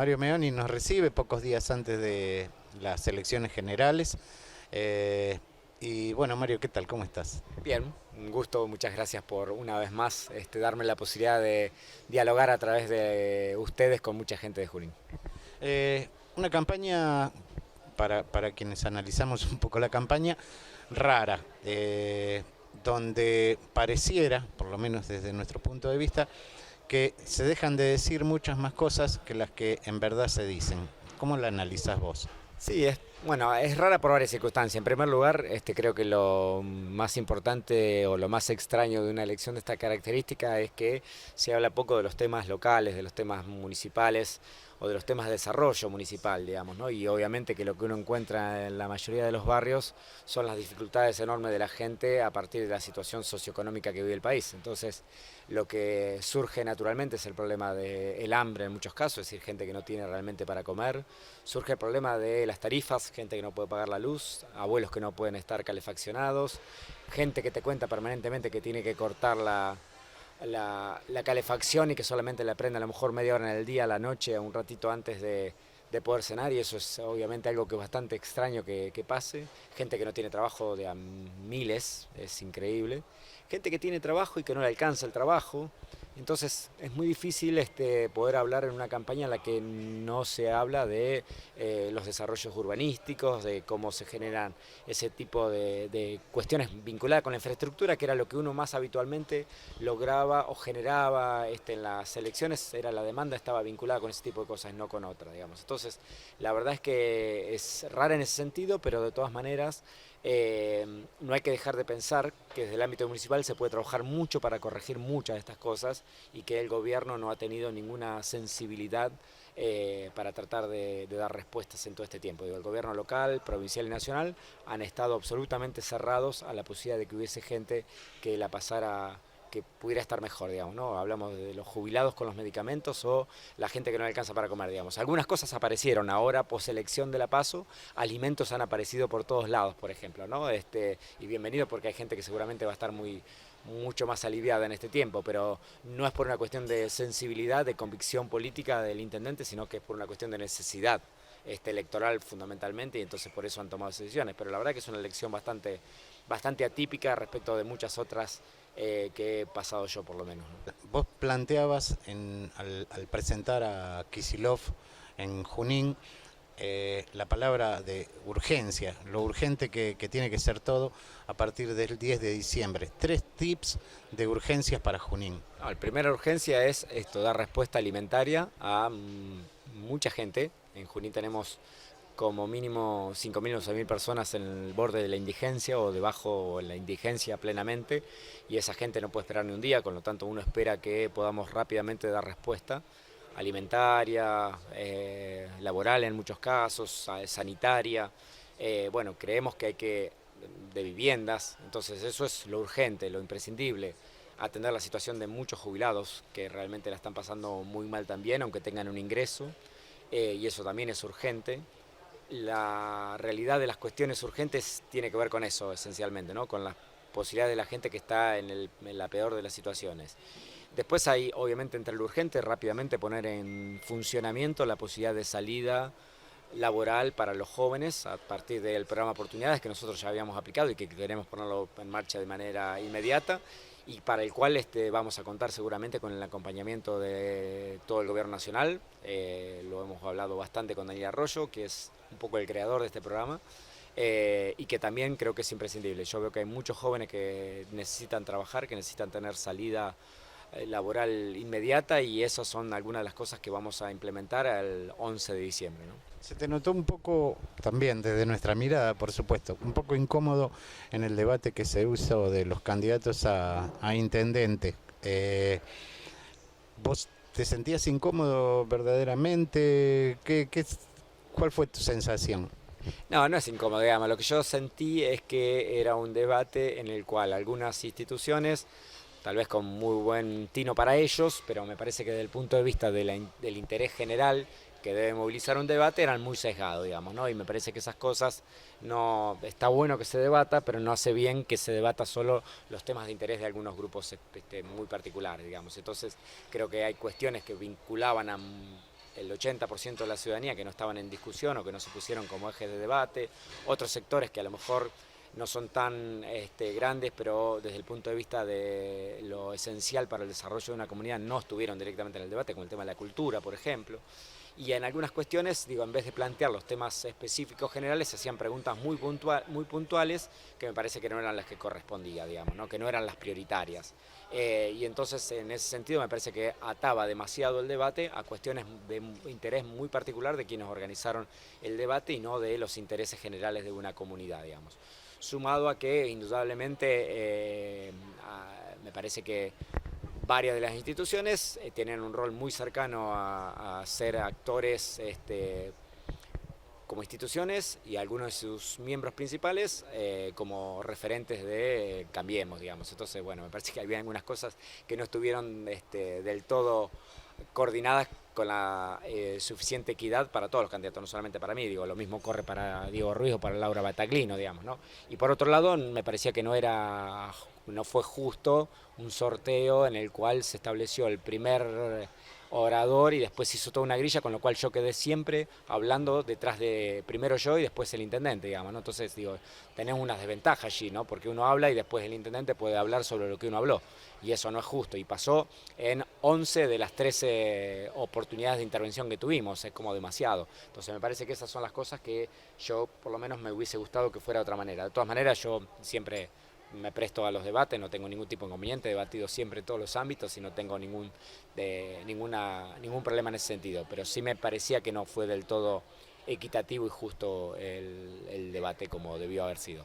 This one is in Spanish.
Mario Meoni nos recibe pocos días antes de las elecciones generales. Y bueno, Mario, ¿qué tal? ¿Cómo estás? Bien, un gusto, muchas gracias por una vez más darme la posibilidad de dialogar a través de ustedes con mucha gente de Junín. Una campaña, para quienes analizamos un poco la campaña, rara, donde pareciera, por lo menos desde nuestro punto de vista, que se dejan de decir muchas más cosas que las que en verdad se dicen. ¿Cómo la analizas vos? Sí, bueno, es rara por varias circunstancias. En primer lugar, creo que lo más importante o lo más extraño de una elección de esta característica es que se habla poco de los temas locales, de los temas municipales o de los temas de desarrollo municipal, digamos, ¿no? Y obviamente que lo que uno encuentra en la mayoría de los barrios son las dificultades enormes de la gente a partir de la situación socioeconómica que vive el país. Entonces, lo que surge naturalmente es el problema del hambre en muchos casos, es decir, gente que no tiene realmente para comer. Surge el problema de las tarifas, gente que no puede pagar la luz, abuelos que no pueden estar calefaccionados, gente que te cuenta permanentemente que tiene que cortar la calefacción y que solamente la prende a lo mejor media hora en el día, a la noche, un ratito antes de poder cenar, y eso es obviamente algo que es bastante extraño que pase. Gente que no tiene trabajo de a miles, es increíble. Gente que tiene trabajo y que no le alcanza el trabajo. Entonces es muy difícil poder hablar en una campaña en la que no se habla de los desarrollos urbanísticos, de cómo se generan ese tipo de cuestiones vinculadas con la infraestructura, que era lo que uno más habitualmente lograba o generaba en las elecciones. Era la demanda, estaba vinculada con ese tipo de cosas, no con otras, digamos. Entonces, la verdad es que es rara en ese sentido, pero de todas maneras no hay que dejar de pensar que desde el ámbito municipal se puede trabajar mucho para corregir muchas de estas cosas y que el gobierno no ha tenido ninguna sensibilidad para tratar de dar respuestas en todo este tiempo. Digo, el gobierno local, provincial y nacional han estado absolutamente cerrados a la posibilidad de que hubiese gente que la pasara, que pudiera estar mejor, digamos, ¿no? Hablamos de los jubilados con los medicamentos o la gente que no le alcanza para comer, digamos. Algunas cosas aparecieron ahora, poselección de la PASO, alimentos han aparecido por todos lados, por ejemplo, ¿no? Y bienvenido, porque hay gente que seguramente va a estar mucho más aliviada en este tiempo, pero no es por una cuestión de sensibilidad, de convicción política del intendente, sino que es por una cuestión de necesidad electoral fundamentalmente, y entonces por eso han tomado esas decisiones. Pero la verdad que es una elección bastante atípica respecto de muchas otras que he pasado yo, por lo menos, ¿no? Vos planteabas al presentar a Kisilov en Junín la palabra de urgencia, lo urgente que tiene que ser todo a partir del 10 de diciembre. Tres tips de urgencias para Junín. No, la primera urgencia es dar respuesta alimentaria a mucha gente. En Junín tenemos como mínimo 5.000 o 6.000 personas en el borde de la indigencia o debajo de la indigencia plenamente, y esa gente no puede esperar ni un día, con lo tanto uno espera que podamos rápidamente dar respuesta alimentaria, laboral en muchos casos, sanitaria. Bueno, creemos que hay que, de viviendas, entonces eso es lo urgente, lo imprescindible. Atender la situación de muchos jubilados que realmente la están pasando muy mal también, aunque tengan un ingreso, y eso también es urgente. La realidad de las cuestiones urgentes tiene que ver con eso esencialmente, ¿no? Con las posibilidades de la gente que está en la peor de las situaciones. Después hay, obviamente, entre lo urgente, rápidamente poner en funcionamiento la posibilidad de salida laboral para los jóvenes a partir del programa Oportunidades que nosotros ya habíamos aplicado y que queremos ponerlo en marcha de manera inmediata, y para el cual vamos a contar seguramente con el acompañamiento de todo el gobierno nacional. Lo hemos hablado bastante con Daniel Arroyo, que es un poco el creador de este programa, y que también creo que es imprescindible. Yo veo que hay muchos jóvenes que necesitan trabajar, que necesitan tener salida laboral inmediata, y esas son algunas de las cosas que vamos a implementar el 11 de diciembre, ¿no? Se te notó un poco, también desde nuestra mirada, por supuesto, un poco incómodo en el debate que se hizo de los candidatos a intendente. ¿Vos te sentías incómodo verdaderamente? ¿Cuál fue tu sensación? No, no es incómodo, digamos. Lo que yo sentí es que era un debate en el cual algunas instituciones, tal vez con muy buen tino para ellos, pero me parece que desde el punto de vista del interés general que debe movilizar un debate, eran muy sesgados, digamos, ¿no? Y me parece que esas cosas, no, está bueno que se debata, pero no hace bien que se debata solo los temas de interés de algunos grupos muy particulares, digamos. Entonces creo que hay cuestiones que vinculaban a el 80% de la ciudadanía que no estaban en discusión o que no se pusieron como eje de debate, otros sectores que a lo mejor no son tan grandes, pero desde el punto de vista de lo esencial para el desarrollo de una comunidad no estuvieron directamente en el debate, como el tema de la cultura, por ejemplo. Y en algunas cuestiones, digo, en vez de plantear los temas específicos generales, se hacían preguntas muy puntuales que me parece que no eran las que correspondía, digamos, ¿no? Que no eran las prioritarias. Y entonces, en ese sentido, me parece que ataba demasiado el debate a cuestiones de interés muy particular de quienes organizaron el debate y no de los intereses generales de una comunidad, digamos. Sumado a que, indudablemente, me parece que varias de las instituciones tienen un rol muy cercano a ser actores como instituciones y algunos de sus miembros principales como referentes de Cambiemos, digamos. Entonces, bueno, me parece que había algunas cosas que no estuvieron del todo coordinadas con la suficiente equidad para todos los candidatos, no solamente para mí, digo, lo mismo corre para Diego Ruiz o para Laura Bataglino, digamos, ¿no? Y por otro lado, me parecía que no fue justo un sorteo en el cual se estableció el primer orador y después hizo toda una grilla, con lo cual yo quedé siempre hablando detrás de primero yo y después el intendente, digamos, ¿no? Entonces, digo, tenemos unas desventajas allí, ¿no? Porque uno habla y después el intendente puede hablar sobre lo que uno habló, y eso no es justo, y pasó en 11 de las 13 oportunidades de intervención que tuvimos, es como demasiado. Entonces me parece que esas son las cosas que yo por lo menos me hubiese gustado que fuera de otra manera. De todas maneras, yo siempre me presto a los debates, no tengo ningún tipo de inconveniente, he debatido siempre en todos los ámbitos y no tengo ningún problema en ese sentido, pero sí me parecía que no fue del todo equitativo y justo el debate como debió haber sido.